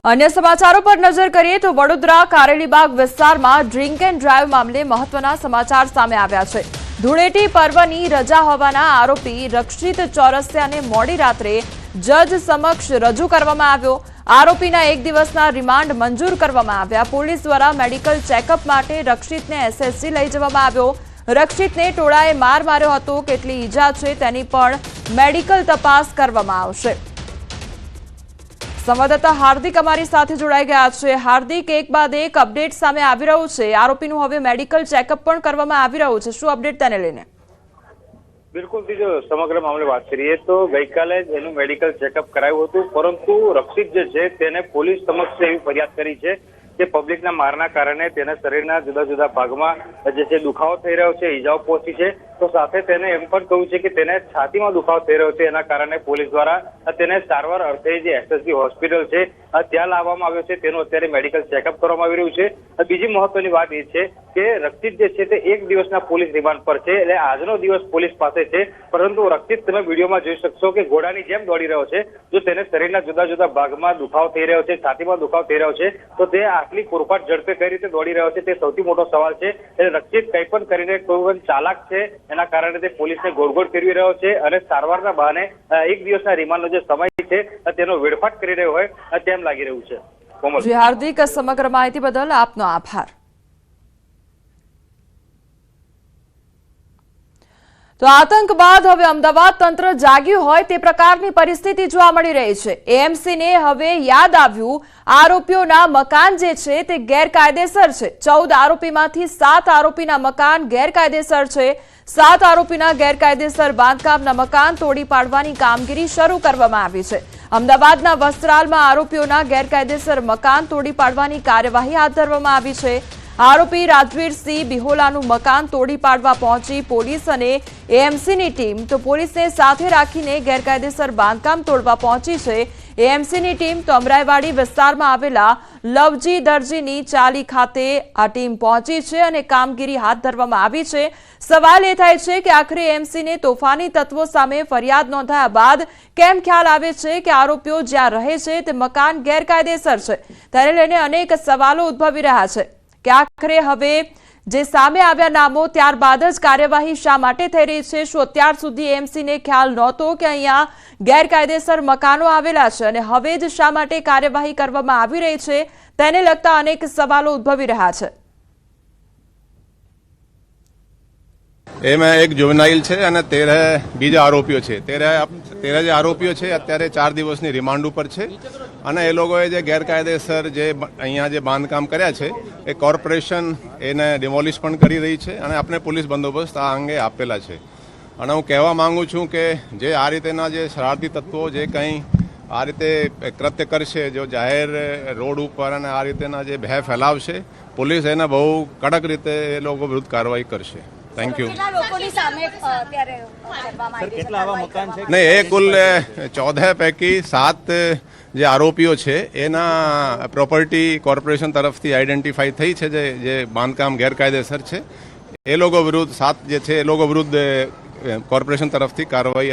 अन्य समाचारों पर नजर करिए तो वडोदरा कारेलीबाग विસ્તારમાં ડ્રિંક એન્ડ ડ્રાઈવ મામલે મહત્વના સમાચાર સામે આવ્યા છે। ધૂળેટી પર્વની રજા હોવાના આરોપી રક્ષિત ચોરસિયાને મોડી રાત્રે જજ સમક્ષ રજૂ કરવામાં આવ્યો। આરોપીના એક દિવસના રિમાન્ડ મંજૂર કરવામાં આવ્યા। પોલીસ દ્વારા મેડિકલ ચેકઅપ માટે રક્ષિતને એસએસજી લઈ જવામાં આવ્યો। રક્ષિતને ટોળાએ માર માર્યો હતો। કેટલી ઈજા છે તેની પણ મેડિકલ તપાસ કરવામાં આવશે। संवाददाता हार्दिक अमारी साथे जोड़ाई गया है। हार्दिक, एक बाद एक अपडेट सामे आवी रह्युं छे। आरोपीनुं हवे मेडिकल चेकअप पण करवामां आवी रह्युं छे। शुं अपडेट तेने लईने? बिल्कुल जो समग्र मामले बात करिए तो गई काले एनु मेडिकल चेकअप करायुं हतुं, परंतु रक्षित जे छे तेने पोलीस समक्ष एवी फरियाद करी छे કે પબ્લિકના મારના કારણે તેના શરીરના જુદા જુદા ભાગમાં જે છે દુખાવો થઈ રહ્યો છે, ઈજાઓ પહોંચી છે। તો સાથે તેને એમ પણ કહ્યું છે કે તેને છાતીમાં દુખાવો થઈ રહ્યો છે। એના કારણે પોલીસ દ્વારા તેને સારવાર અર્થે જે એસએસજી હોસ્પિટલ છે ત્યાં લાવવામાં આવ્યો છે। તેનું અત્યારે મેડિકલ ચેકઅપ કરવામાં આવી રહ્યું છે। બીજી મહત્વની વાત એ છે કે રક્ષિત જે છે તે એક દિવસના પોલીસ રિમાન્ડ પર છે, એટલે આજનો દિવસ પોલીસ પાસે છે। પરંતુ રક્ષિત તમે વિડીયોમાં જોઈ શકશો કે ઘોડાની જેમ દોડી રહ્યો છે। જો તેને શરીરના જુદા જુદા ભાગમાં દુખાવો થઈ રહ્યો છે, છાતીમાં દુખાવો થઈ રહ્યો છે, તો તે આટલી પૂરપાટ ઝડપે કઈ રીતે દોડી રહ્યો છે તે સૌથી મોટો સવાલ છે। એટલે રક્ષિત કંઈ પણ કરીને કોઈ પણ ચાલાક છે, એના કારણે તે પોલીસને ગોળગોળ ફેરવી રહ્યો છે અને સારવારના બહાને એક દિવસના રિમાન્ડનો જે સમય છે તેનો વેડફાટ કરી રહ્યો હોય તેમ લાગી રહ્યું છે। કોમલ જી હાર્દિક, સમગ્ર માહિતી બદલ આપનો આભાર। તો આતંક બાદ હવે અમદાવાદ તંત્ર જાગ્યું હોય તે પ્રકારની પરિસ્થિતિ જોવા મળી રહી છે। એએમસીને હવે યાદ આવ્યું, આરોપીઓના મકાન જે છે તે ગેરકાયદેસર છે। 14 આરોપીમાંથી 7 આરોપીના મકાન ગેરકાયદેસર છે। 7 આરોપીના ગેરકાયદેસર બાંધકામના મકાન તોડી પાડવાની કામગીરી શરૂ કરવામાં આવી છે। અમદાવાદના વસ્ત્રાલમાં આરોપીઓના ગેરકાયદેસર મકાન તોડી પાડવાની કાર્યવાહી હાથ ધરવામાં આવી છે। आरोपी राजवीरसिंह बिहोलाનું મકાન તોડી પાડવા પહોંચી પોલીસ અને એએમસીની ટીમ। તો પોલીસને સાથે રાખીને ગેરકાયદેસર બાંધકામ તોડવા પહોંચી છે એએમસીની ટીમ। તો અમરાઈવાડી વિસ્તારમાં આવેલા લવજી દરજીની ચાલી ખાતે આ ટીમ પહોંચી છે અને કામગીરી હાથ ધરવામાં આવી છે। સવાલ એ થાય છે કે આખરે એએમસીને તોફાની તત્વો સામે ફરિયાદ નોંધાયા બાદ કેમ ખ્યાલ આવે છે કે આરોપીઓ જ્યાં રહે છે તે મકાન ગેરકાયદેસર છે? તેને લઈને અનેક સવાલો ઉદ્ભવી રહ્યા છે કે આખરે હવે જે સામે આવ્યા નામો ત્યારબાદ જ કાર્યવાહી શા માટે થઈ રહી છે? શું અત્યાર સુધી એએમસીને ખ્યાલ નહોતો કે અહીંયા ગેરકાયદેસર મકાનો આવેલા છે અને હવે જ શા માટે કાર્યવાહી કરવામાં આવી રહી છે? તેને લગતા અનેક સવાલો ઉદ્ભવી રહ્યા છે। એમાં એક જુવેનાઇલ છે અને 13 બીજા આરોપીઓ છે। 13 જે આરોપીઓ છે અત્યારે 4 દિવસની રિમાન્ડ ઉપર છે અને એ લોકોએ જે ગેરકાયદેસર જે અહીંયા જે બાંધકામ કર્યા છે એ કોર્પોરેશન એને ડિમોલિશ પણ કરી રહી છે અને આપણે પોલીસ બંદોબસ્ત આ અંગે આપેલા છે। અને હું કહેવા માંગુ છું કે જે આ રીતેના જે શરારતી તત્વો જે કંઈ આ રીતે કૃત્ય કરશે, જો જાહેર રોડ ઉપર અને આ રીતેના જે ભય ફેલાવશે, પોલીસ એને બહુ કડક રીતે એ લોકો વિરુદ્ધ કાર્યવાહી કરશે। Thank you. નહીં, એ કુલ 14 પૈકી 7 જે આરોપીઓ છે એના પ્રોપર્ટી કોર્પોરેશન તરફથી આઈડેન્ટિફાઈ થઈ છે જે બાંધકામ ગેરકાયદેસર છે। એ લોકો વિરુદ્ધ 7 જે છે એ લોકો વિરુદ્ધ કોર્પોરેશન તરફથી કાર્યવાહી